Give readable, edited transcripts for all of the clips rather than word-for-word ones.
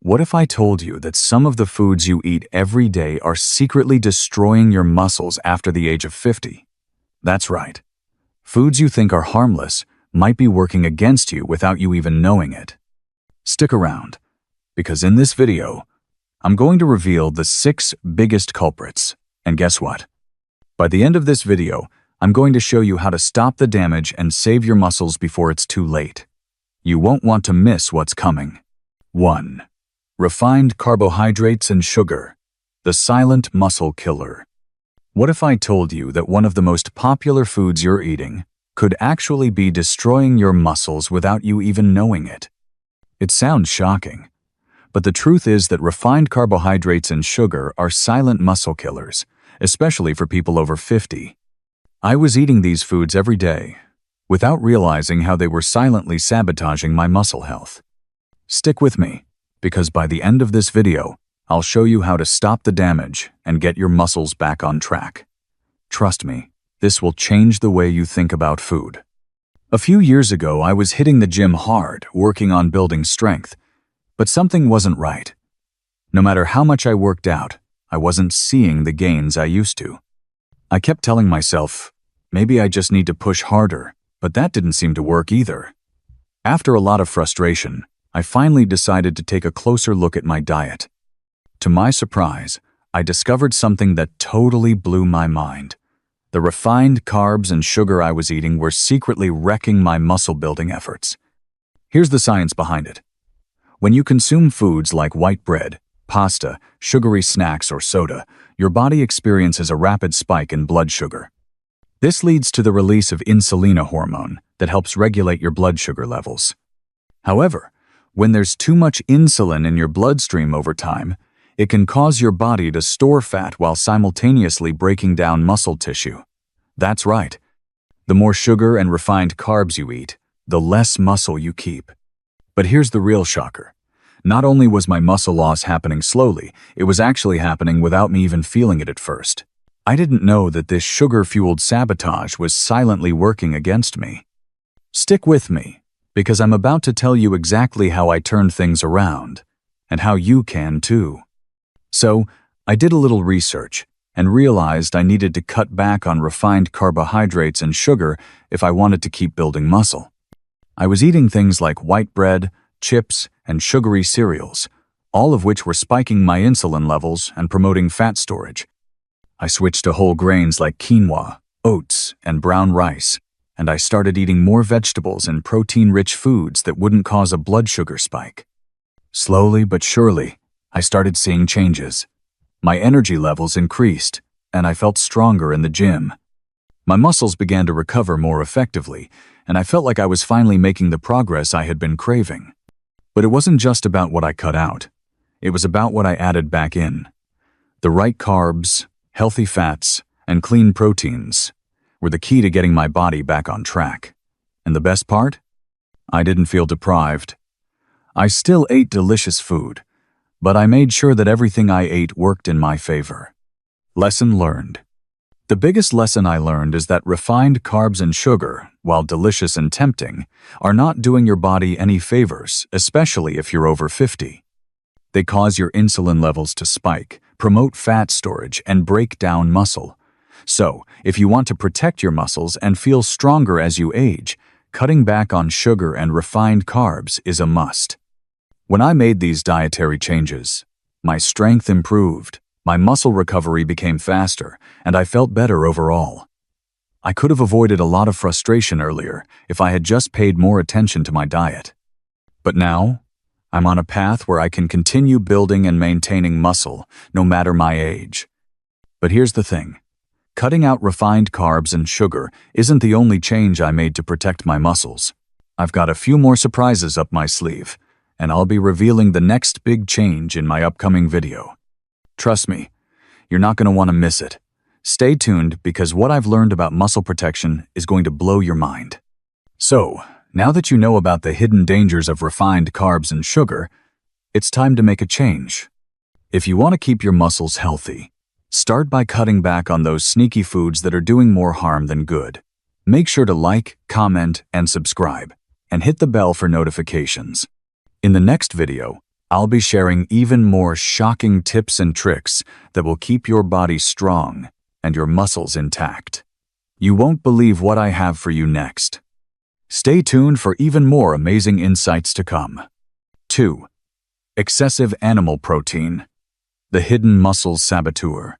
What if I told you that some of the foods you eat every day are secretly destroying your muscles after the age of 50? That's right. Foods you think are harmless might be working against you without you even knowing it. Stick around, because in this video, I'm going to reveal the 6 biggest culprits. And guess what? By the end of this video, I'm going to show you how to stop the damage and save your muscles before it's too late. You won't want to miss what's coming. 1. Refined carbohydrates and sugar, the silent muscle killer. What if I told you that one of the most popular foods you're eating could actually be destroying your muscles without you even knowing it? It sounds shocking, but the truth is that refined carbohydrates and sugar are silent muscle killers, especially for people over 50. I was eating these foods every day, without realizing how they were silently sabotaging my muscle health. Stick with me, because by the end of this video, I'll show you how to stop the damage and get your muscles back on track. Trust me, this will change the way you think about food. A few years ago, I was hitting the gym hard, working on building strength, but something wasn't right. No matter how much I worked out, I wasn't seeing the gains I used to. I kept telling myself, maybe I just need to push harder, but that didn't seem to work either. After a lot of frustration, I finally decided to take a closer look at my diet. To my surprise, I discovered something that totally blew my mind. The refined carbs and sugar I was eating were secretly wrecking my muscle-building efforts. Here's the science behind it. When you consume foods like white bread, pasta, sugary snacks, or soda, your body experiences a rapid spike in blood sugar. This leads to the release of insulin hormone that helps regulate your blood sugar levels. However, when there's too much insulin in your bloodstream over time, it can cause your body to store fat while simultaneously breaking down muscle tissue. That's right. The more sugar and refined carbs you eat, the less muscle you keep. But here's the real shocker. Not only was my muscle loss happening slowly, it was actually happening without me even feeling it at first. I didn't know that this sugar-fueled sabotage was silently working against me. Stick with me, because I'm about to tell you exactly how I turned things around, and how you can too. So, I did a little research and realized I needed to cut back on refined carbohydrates and sugar if I wanted to keep building muscle. I was eating things like white bread, chips, and sugary cereals, all of which were spiking my insulin levels and promoting fat storage. I switched to whole grains like quinoa, oats, and brown rice, and I started eating more vegetables and protein-rich foods that wouldn't cause a blood sugar spike. Slowly but surely, I started seeing changes. My energy levels increased, and I felt stronger in the gym. My muscles began to recover more effectively, and I felt like I was finally making the progress I had been craving. But it wasn't just about what I cut out. It was about what I added back in. The right carbs, healthy fats, and clean proteins were the key to getting my body back on track. And the best part? I didn't feel deprived. I still ate delicious food, but I made sure that everything I ate worked in my favor. Lesson learned. The biggest lesson I learned is that refined carbs and sugar, while delicious and tempting, are not doing your body any favors, especially if you're over 50. They cause your insulin levels to spike, promote fat storage, and break down muscle. So, if you want to protect your muscles and feel stronger as you age, cutting back on sugar and refined carbs is a must. When I made these dietary changes, my strength improved, my muscle recovery became faster, and I felt better overall. I could have avoided a lot of frustration earlier if I had just paid more attention to my diet. But now, I'm on a path where I can continue building and maintaining muscle, no matter my age. But here's the thing. Cutting out refined carbs and sugar isn't the only change I made to protect my muscles. I've got a few more surprises up my sleeve, and I'll be revealing the next big change in my upcoming video. Trust me, you're not going to want to miss it. Stay tuned because what I've learned about muscle protection is going to blow your mind. So, now that you know about the hidden dangers of refined carbs and sugar, it's time to make a change. If you want to keep your muscles healthy, start by cutting back on those sneaky foods that are doing more harm than good. Make sure to like, comment, and subscribe, and hit the bell for notifications. In the next video, I'll be sharing even more shocking tips and tricks that will keep your body strong and your muscles intact. You won't believe what I have for you next. Stay tuned for even more amazing insights to come. 2. Excessive animal protein, the hidden muscle saboteur.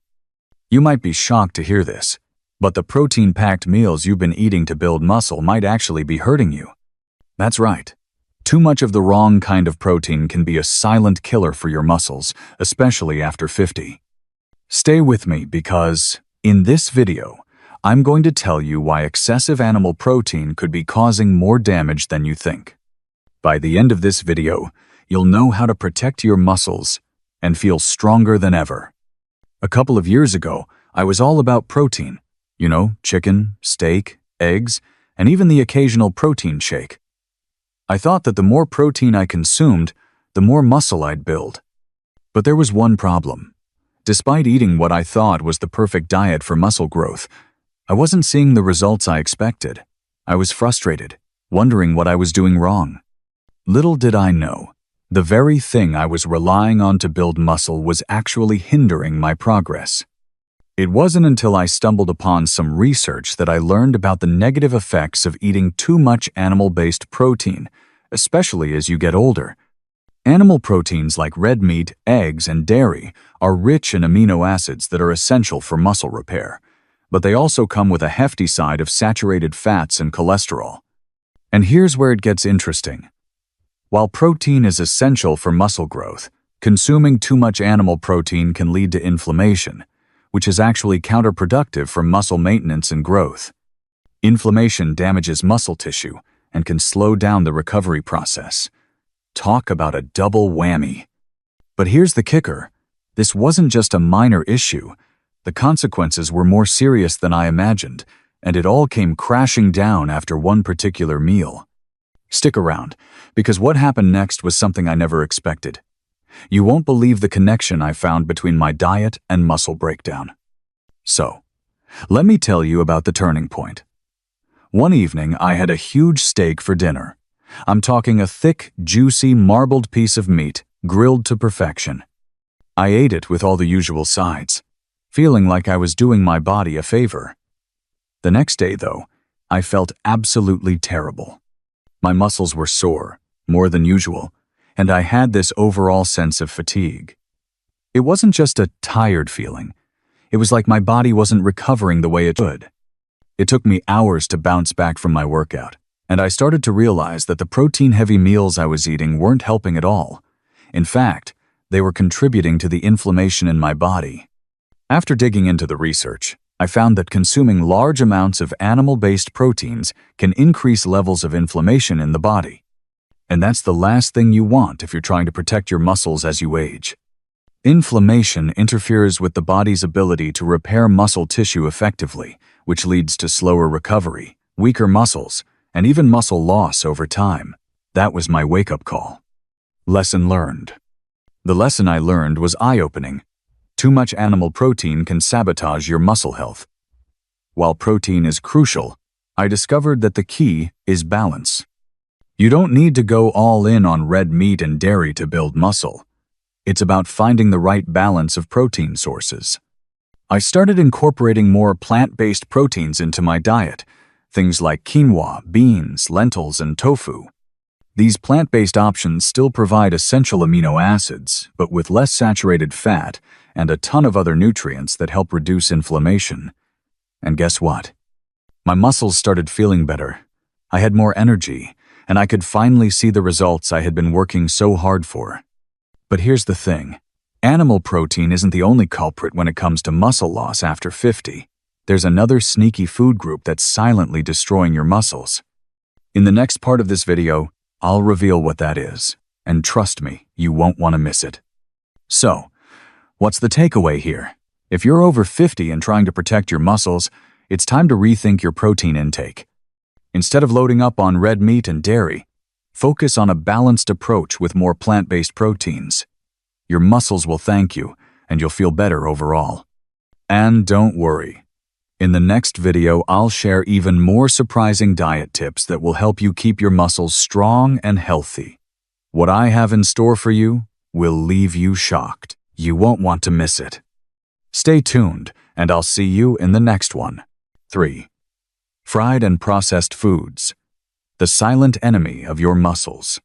You might be shocked to hear this, but the protein-packed meals you've been eating to build muscle might actually be hurting you. That's right. Too much of the wrong kind of protein can be a silent killer for your muscles, especially after 50. Stay with me because, in this video, I'm going to tell you why excessive animal protein could be causing more damage than you think. By the end of this video, you'll know how to protect your muscles and feel stronger than ever. A couple of years ago, I was all about protein. You know, chicken, steak, eggs, and even the occasional protein shake. I thought that the more protein I consumed, the more muscle I'd build. But there was one problem. Despite eating what I thought was the perfect diet for muscle growth, I wasn't seeing the results I expected. I was frustrated, wondering what I was doing wrong. Little did I know, the very thing I was relying on to build muscle was actually hindering my progress. It wasn't until I stumbled upon some research that I learned about the negative effects of eating too much animal-based protein, especially as you get older. Animal proteins like red meat, eggs, and dairy are rich in amino acids that are essential for muscle repair, but they also come with a hefty side of saturated fats and cholesterol. And here's where it gets interesting. While protein is essential for muscle growth, consuming too much animal protein can lead to inflammation, which is actually counterproductive for muscle maintenance and growth. Inflammation damages muscle tissue and can slow down the recovery process. Talk about a double whammy. But here's the kicker. This wasn't just a minor issue. The consequences were more serious than I imagined, and it all came crashing down after one particular meal. Stick around, because what happened next was something I never expected. You won't believe the connection I found between my diet and muscle breakdown. So, let me tell you about the turning point. One evening, I had a huge steak for dinner. I'm talking a thick, juicy, marbled piece of meat, grilled to perfection. I ate it with all the usual sides, feeling like I was doing my body a favor. The next day, though, I felt absolutely terrible. My muscles were sore, more than usual, and I had this overall sense of fatigue. It wasn't just a tired feeling. It was like my body wasn't recovering the way it should. It took me hours to bounce back from my workout, and I started to realize that the protein-heavy meals I was eating weren't helping at all. In fact, they were contributing to the inflammation in my body. After digging into the research, I found that consuming large amounts of animal-based proteins can increase levels of inflammation in the body. And that's the last thing you want if you're trying to protect your muscles as you age. Inflammation interferes with the body's ability to repair muscle tissue effectively, which leads to slower recovery, weaker muscles, and even muscle loss over time. That was my wake-up call. Lesson learned. The lesson I learned was eye-opening. Too much animal protein can sabotage your muscle health. While protein is crucial, I discovered that the key is balance. You don't need to go all in on red meat and dairy to build muscle. It's about finding the right balance of protein sources. I started incorporating more plant-based proteins into my diet, things like quinoa, beans, lentils, and tofu. These plant-based options still provide essential amino acids, but with less saturated fat and a ton of other nutrients that help reduce inflammation. And guess what? My muscles started feeling better. I had more energy, and I could finally see the results I had been working so hard for. But here's the thing. Animal protein isn't the only culprit when it comes to muscle loss after 50. There's another sneaky food group that's silently destroying your muscles. In the next part of this video, I'll reveal what that is, and trust me, you won't want to miss it. So, what's the takeaway here? If you're over 50 and trying to protect your muscles, it's time to rethink your protein intake. Instead of loading up on red meat and dairy, focus on a balanced approach with more plant-based proteins. Your muscles will thank you, and you'll feel better overall. And don't worry. In the next video, I'll share even more surprising diet tips that will help you keep your muscles strong and healthy. What I have in store for you? will leave you shocked. You won't want to miss it. Stay tuned, and I'll see you in the next one. 3. Fried and processed foods. The silent enemy of your muscles.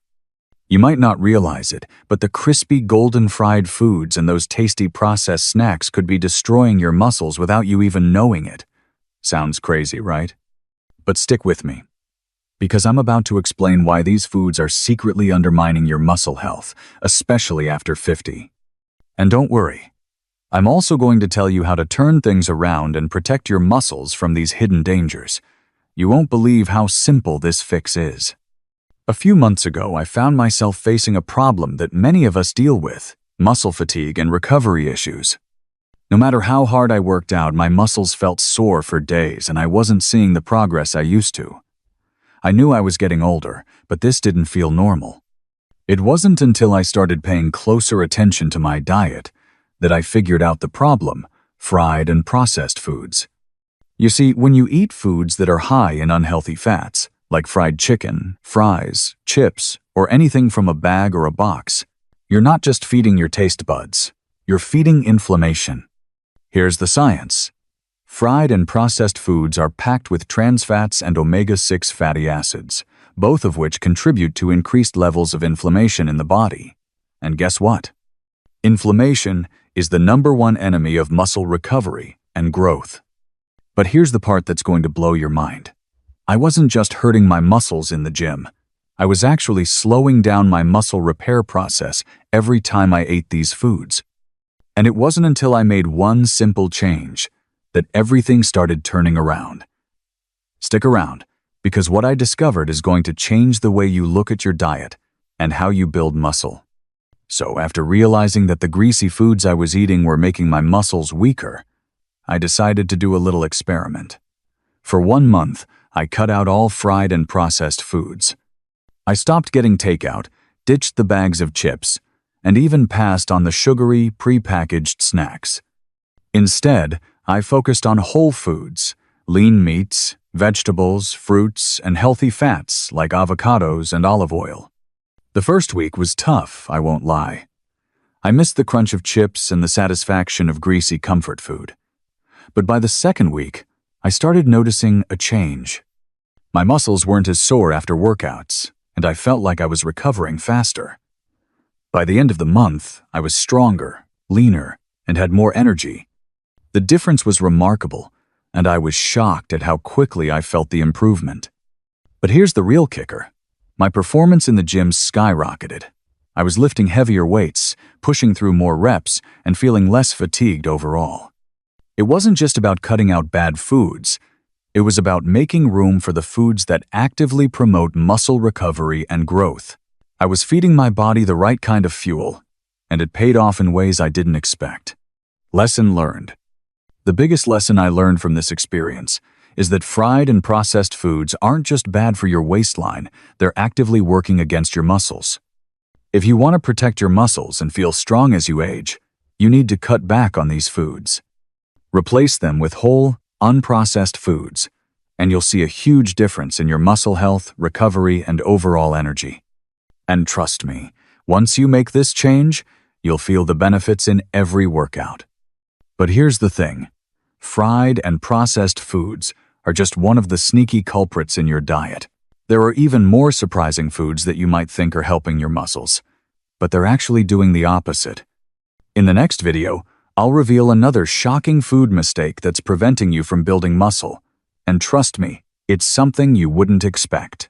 You might not realize it, but the crispy golden fried foods and those tasty processed snacks could be destroying your muscles without you even knowing it. Sounds crazy, right? But stick with me, because I'm about to explain why these foods are secretly undermining your muscle health, especially after 50. And don't worry, I'm also going to tell you how to turn things around and protect your muscles from these hidden dangers. You won't believe how simple this fix is. A few months ago, I found myself facing a problem that many of us deal with: muscle fatigue and recovery issues. No matter how hard I worked out, my muscles felt sore for days and I wasn't seeing the progress I used to. I knew I was getting older, but this didn't feel normal. It wasn't until I started paying closer attention to my diet that I figured out the problem: fried and processed foods. You see, when you eat foods that are high in unhealthy fats, like fried chicken, fries, chips, or anything from a bag or a box, you're not just feeding your taste buds, you're feeding inflammation. Here's the science. Fried and processed foods are packed with trans fats and omega-6 fatty acids, both of which contribute to increased levels of inflammation in the body. And guess what? Inflammation is the #1 enemy of muscle recovery and growth. But here's the part that's going to blow your mind. I wasn't just hurting my muscles in the gym. I was actually slowing down my muscle repair process every time I ate these foods. And it wasn't until I made one simple change that everything started turning around. Stick around, because what I discovered is going to change the way you look at your diet and how you build muscle. So after realizing that the greasy foods I was eating were making my muscles weaker, I decided to do a little experiment. For 1 month, I cut out all fried and processed foods. I stopped getting takeout, ditched the bags of chips, and even passed on the sugary, pre-packaged snacks. Instead, I focused on whole foods, lean meats, vegetables, fruits, and healthy fats like avocados and olive oil. The first week was tough, I won't lie. I missed the crunch of chips and the satisfaction of greasy comfort food. But by the second week, I started noticing a change. My muscles weren't as sore after workouts, and I felt like I was recovering faster. By the end of the month, I was stronger, leaner, and had more energy. The difference was remarkable, and I was shocked at how quickly I felt the improvement. But here's the real kicker. My performance in the gym skyrocketed. I was lifting heavier weights, pushing through more reps, and feeling less fatigued overall. It wasn't just about cutting out bad foods. It was about making room for the foods that actively promote muscle recovery and growth. I was feeding my body the right kind of fuel, and it paid off in ways I didn't expect. Lesson learned. The biggest lesson I learned from this experience is that fried and processed foods aren't just bad for your waistline, they're actively working against your muscles. If you want to protect your muscles and feel strong as you age, you need to cut back on these foods. Replace them with whole, unprocessed foods, and you'll see a huge difference in your muscle health, recovery, and overall energy. And trust me, once you make this change, you'll feel the benefits in every workout. But here's the thing. Fried and processed foods are just one of the sneaky culprits in your diet. There are even more surprising foods that you might think are helping your muscles, but they're actually doing the opposite. In the next video, I'll reveal another shocking food mistake that's preventing you from building muscle. And trust me, it's something you wouldn't expect.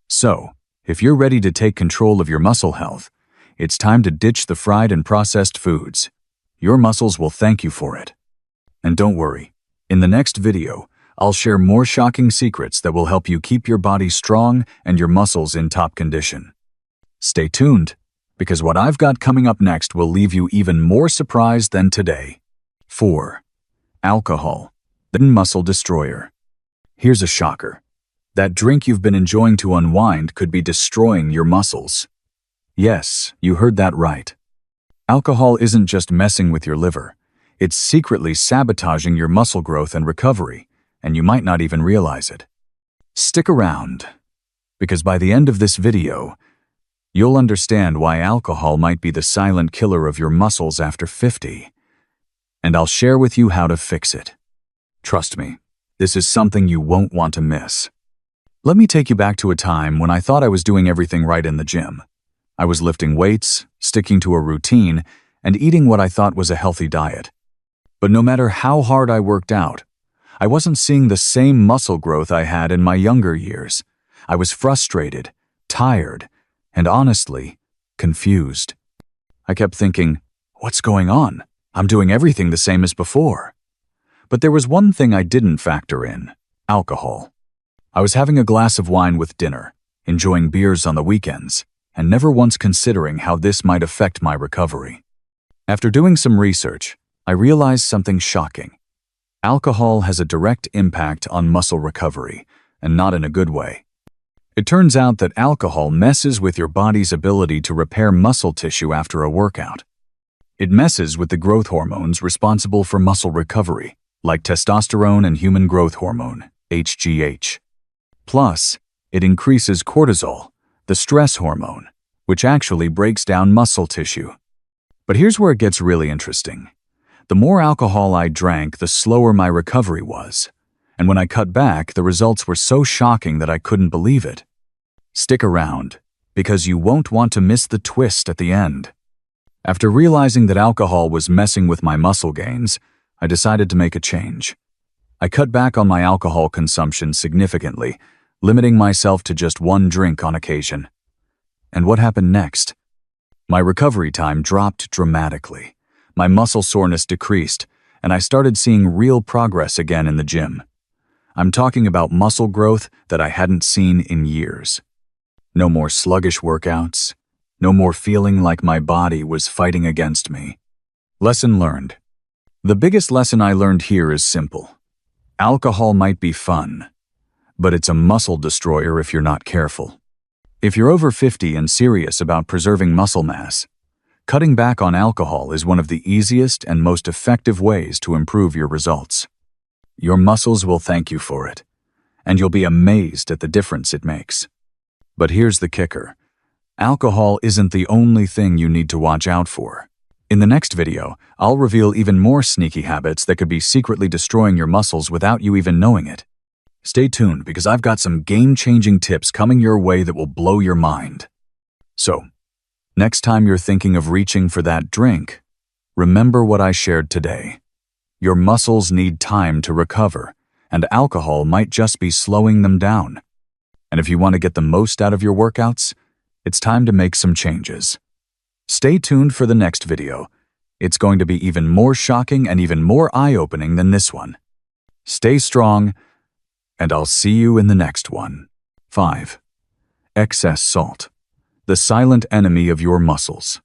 So, if you're ready to take control of your muscle health, it's time to ditch the fried and processed foods. Your muscles will thank you for it. And don't worry, in the next video, I'll share more shocking secrets that will help you keep your body strong and your muscles in top condition. Stay tuned, because what I've got coming up next will leave you even more surprised than today. 4. Alcohol, the muscle destroyer. Here's a shocker. That drink you've been enjoying to unwind could be destroying your muscles. Yes, you heard that right. Alcohol isn't just messing with your liver. It's secretly sabotaging your muscle growth and recovery, and you might not even realize it. Stick around, because by the end of this video, You'll understand why alcohol might be the silent killer of your muscles after 50. And I'll share with you how to fix it. Trust me, this is something you won't want to miss. Let me take you back to a time when I thought I was doing everything right in the gym. I was lifting weights, sticking to a routine, and eating what I thought was a healthy diet. But no matter how hard I worked out, I wasn't seeing the same muscle growth I had in my younger years. I was frustrated, tired, and honestly, confused. I kept thinking, what's going on? I'm doing everything the same as before. But there was one thing I didn't factor in: alcohol. I was having a glass of wine with dinner, enjoying beers on the weekends, and never once considering how this might affect my recovery. After doing some research, I realized something shocking. Alcohol has a direct impact on muscle recovery, and not in a good way. It turns out that alcohol messes with your body's ability to repair muscle tissue after a workout. It messes with the growth hormones responsible for muscle recovery, like testosterone and human growth hormone, HGH. Plus, it increases cortisol, the stress hormone, which actually breaks down muscle tissue. But here's where it gets really interesting. The more alcohol I drank, the slower my recovery was. And when I cut back, the results were so shocking that I couldn't believe it. Stick around, because you won't want to miss the twist at the end. After realizing that alcohol was messing with my muscle gains, I decided to make a change. I cut back on my alcohol consumption significantly, limiting myself to just one drink on occasion. And what happened next? My recovery time dropped dramatically. My muscle soreness decreased, and I started seeing real progress again in the gym. I'm talking about muscle growth that I hadn't seen in years. No more sluggish workouts. No more feeling like my body was fighting against me. Lesson learned. The biggest lesson I learned here is simple. Alcohol might be fun, but it's a muscle destroyer if you're not careful. If you're over 50 and serious about preserving muscle mass, cutting back on alcohol is one of the easiest and most effective ways to improve your results. Your muscles will thank you for it, and you'll be amazed at the difference it makes. But here's the kicker. Alcohol isn't the only thing you need to watch out for. In the next video, I'll reveal even more sneaky habits that could be secretly destroying your muscles without you even knowing it. Stay tuned because I've got some game-changing tips coming your way that will blow your mind. So, next time you're thinking of reaching for that drink, remember what I shared today. Your muscles need time to recover, and alcohol might just be slowing them down. And if you want to get the most out of your workouts, it's time to make some changes. Stay tuned for the next video. It's going to be even more shocking and even more eye-opening than this one. Stay strong, and I'll see you in the next one. 5. Excess salt. The silent enemy of your muscles.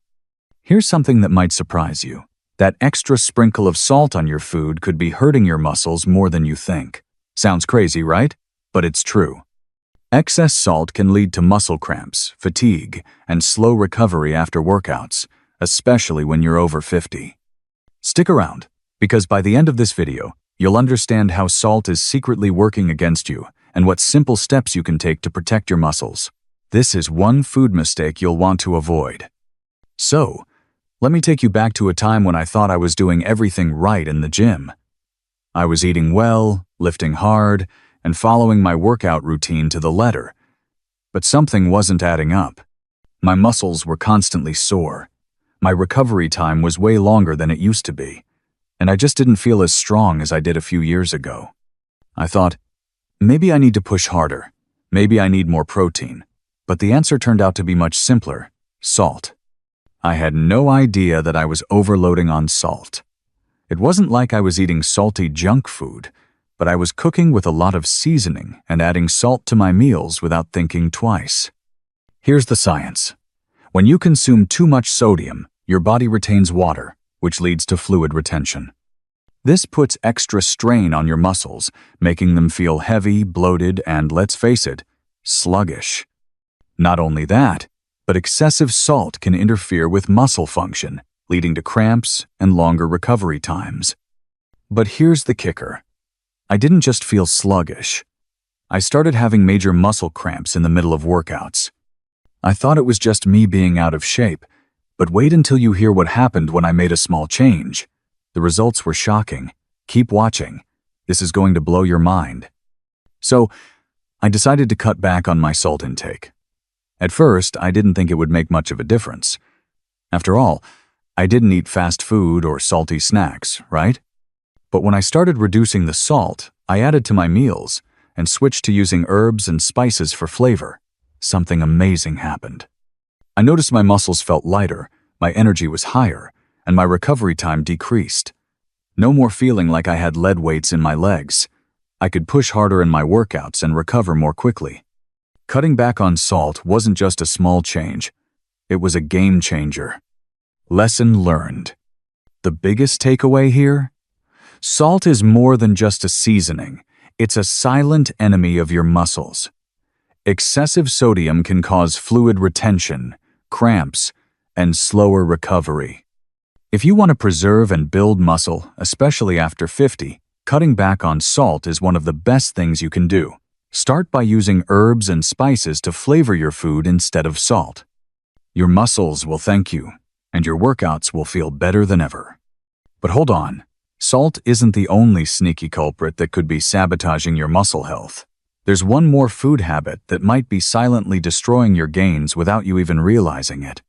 Here's something that might surprise you. That extra sprinkle of salt on your food could be hurting your muscles more than you think. Sounds crazy, right? But it's true. Excess salt can lead to muscle cramps, fatigue, and slow recovery after workouts, especially when you're over 50. Stick around, because by the end of this video, you'll understand how salt is secretly working against you and what simple steps you can take to protect your muscles. This is one food mistake you'll want to avoid. So, let me take you back to a time when I thought I was doing everything right in the gym. I was eating well, lifting hard, and following my workout routine to the letter. But something wasn't adding up. My muscles were constantly sore. My recovery time was way longer than it used to be, and I just didn't feel as strong as I did a few years ago. I thought, maybe I need to push harder. Maybe I need more protein. But the answer turned out to be much simpler: salt. I had no idea that I was overloading on salt. It wasn't like I was eating salty junk food, but I was cooking with a lot of seasoning and adding salt to my meals without thinking twice. Here's the science. When you consume too much sodium, your body retains water, which leads to fluid retention. This puts extra strain on your muscles, making them feel heavy, bloated, and, let's face it, sluggish. Not only that, but excessive salt can interfere with muscle function, leading to cramps and longer recovery times. But here's the kicker. I didn't just feel sluggish. I started having major muscle cramps in the middle of workouts. I thought it was just me being out of shape, but wait until you hear what happened when I made a small change. The results were shocking. Keep watching. This is going to blow your mind. So, I decided to cut back on my salt intake. At first, I didn't think it would make much of a difference. After all, I didn't eat fast food or salty snacks, right? But when I started reducing the salt, I added to my meals and switched to using herbs and spices for flavor. Something amazing happened. I noticed my muscles felt lighter, my energy was higher, and my recovery time decreased. No more feeling like I had lead weights in my legs. I could push harder in my workouts and recover more quickly. Cutting back on salt wasn't just a small change. It was a game changer. Lesson learned. The biggest takeaway here? Salt is more than just a seasoning. It's a silent enemy of your muscles. Excessive sodium can cause fluid retention, cramps, and slower recovery. If you want to preserve and build muscle, especially after 50, cutting back on salt is one of the best things you can do. Start by using herbs and spices to flavor your food instead of salt. Your muscles will thank you, and your workouts will feel better than ever. But hold on, salt isn't the only sneaky culprit that could be sabotaging your muscle health. There's one more food habit that might be silently destroying your gains without you even realizing it.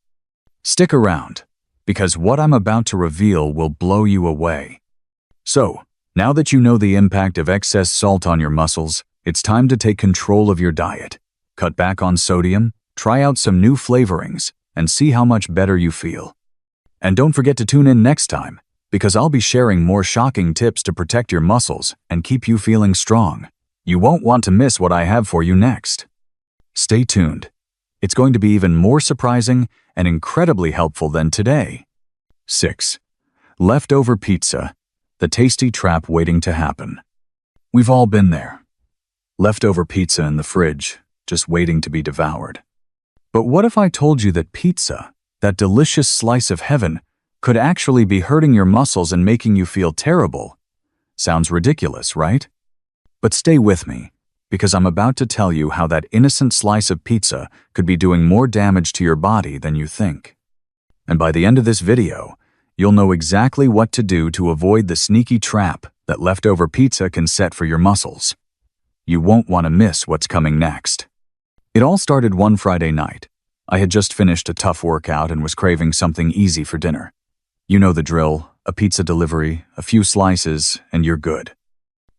Stick around, because what I'm about to reveal will blow you away. So, now that you know the impact of excess salt on your muscles, it's time to take control of your diet. Cut back on sodium, try out some new flavorings, and see how much better you feel. And don't forget to tune in next time, because I'll be sharing more shocking tips to protect your muscles and keep you feeling strong. You won't want to miss what I have for you next. Stay tuned. It's going to be even more surprising and incredibly helpful than today. 6. Leftover pizza, the tasty trap waiting to happen. We've all been there. Leftover pizza in the fridge, just waiting to be devoured. But what if I told you that pizza, that delicious slice of heaven, could actually be hurting your muscles and making you feel terrible? Sounds ridiculous, right? But stay with me, because I'm about to tell you how that innocent slice of pizza could be doing more damage to your body than you think. And by the end of this video, you'll know exactly what to do to avoid the sneaky trap that leftover pizza can set for your muscles. You won't want to miss what's coming next. It all started one Friday night. I had just finished a tough workout and was craving something easy for dinner. You know the drill, a pizza delivery, a few slices, and you're good.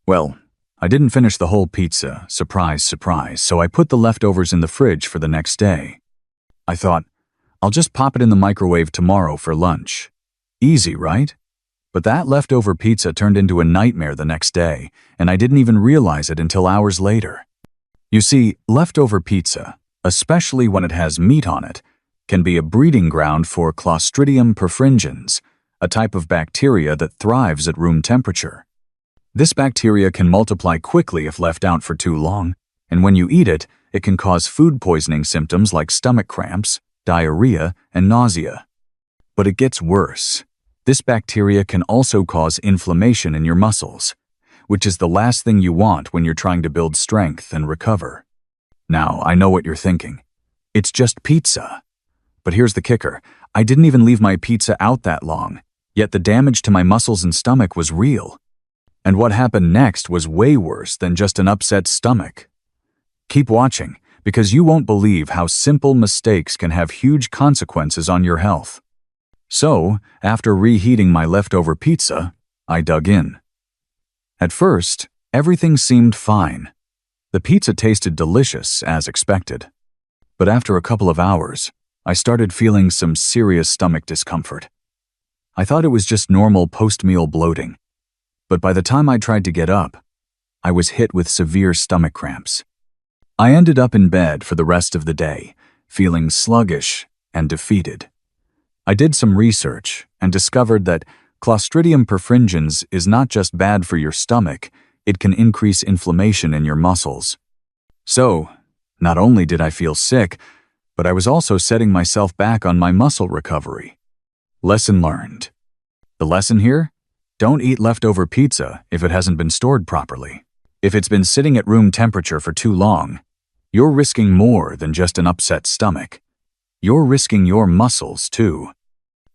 Well, I didn't finish the whole pizza, surprise, surprise, so I put the leftovers in the fridge for the next day. I thought, I'll just pop it in the microwave tomorrow for lunch. Easy, right? But that leftover pizza turned into a nightmare the next day, and I didn't even realize it until hours later. You see, leftover pizza, especially when it has meat on it, can be a breeding ground for Clostridium perfringens, a type of bacteria that thrives at room temperature. This bacteria can multiply quickly if left out for too long, and when you eat it, it can cause food poisoning symptoms like stomach cramps, diarrhea, and nausea. But it gets worse. This bacteria can also cause inflammation in your muscles, which is the last thing you want when you're trying to build strength and recover. Now, I know what you're thinking. It's just pizza. But here's the kicker. I didn't even leave my pizza out that long, yet the damage to my muscles and stomach was real. And what happened next was way worse than just an upset stomach. Keep watching, because you won't believe how simple mistakes can have huge consequences on your health. So, after reheating my leftover pizza, I dug in. At first, everything seemed fine. The pizza tasted delicious, as expected. But after a couple of hours, I started feeling some serious stomach discomfort. I thought it was just normal post-meal bloating. But by the time I tried to get up, I was hit with severe stomach cramps. I ended up in bed for the rest of the day, feeling sluggish and defeated. I did some research and discovered that Clostridium perfringens is not just bad for your stomach, it can increase inflammation in your muscles. So, not only did I feel sick, but I was also setting myself back on my muscle recovery. Lesson learned. The lesson here? Don't eat leftover pizza if it hasn't been stored properly. If it's been sitting at room temperature for too long, you're risking more than just an upset stomach. you're risking your muscles too.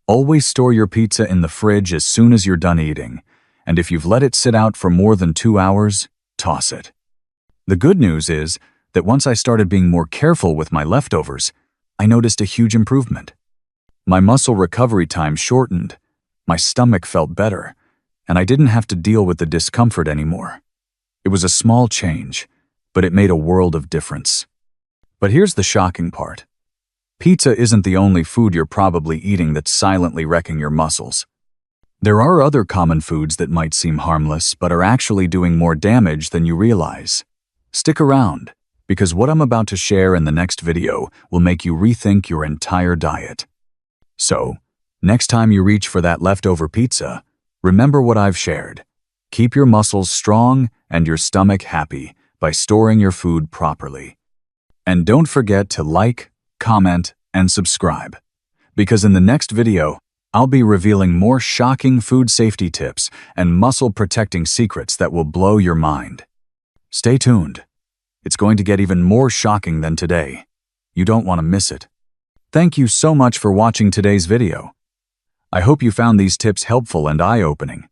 Always store your pizza in the fridge as soon as you're done eating, and if you've let it sit out for more than 2 hours, toss it. The good news is that once I started being more careful with my leftovers, I noticed a huge improvement. My muscle recovery time shortened, my stomach felt better, and I didn't have to deal with the discomfort anymore. It was a small change, but it made a world of difference. But here's the shocking part. Pizza isn't the only food you're probably eating that's silently wrecking your muscles. There are other common foods that might seem harmless but are actually doing more damage than you realize. Stick around, because what I'm about to share in the next video will make you rethink your entire diet. So, next time you reach for that leftover pizza, remember what I've shared. Keep your muscles strong and your stomach happy by storing your food properly. And don't forget to like, comment, and subscribe, because in the next video, I'll be revealing more shocking food safety tips and muscle-protecting secrets that will blow your mind. Stay tuned. It's going to get even more shocking than today. You don't want to miss it. Thank you so much for watching today's video. I hope you found these tips helpful and eye-opening.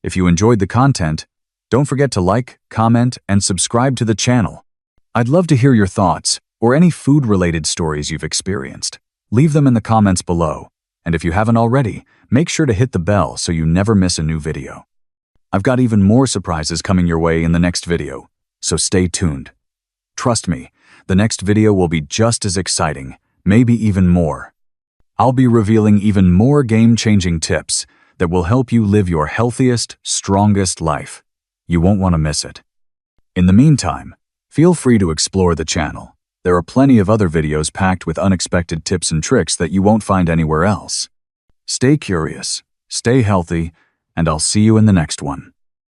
If you enjoyed the content, don't forget to like, comment, and subscribe to the channel. I'd love to hear your thoughts or any food-related stories you've experienced. Leave them in the comments below, and if you haven't already, make sure to hit the bell so you never miss a new video. I've got even more surprises coming your way in the next video, so stay tuned. Trust me, the next video will be just as exciting, maybe even more. I'll be revealing even more game-changing tips that will help you live your healthiest, strongest life. You won't want to miss it. In the meantime, feel free to explore the channel. There are plenty of other videos packed with unexpected tips and tricks that you won't find anywhere else. Stay curious, stay healthy, and I'll see you in the next one.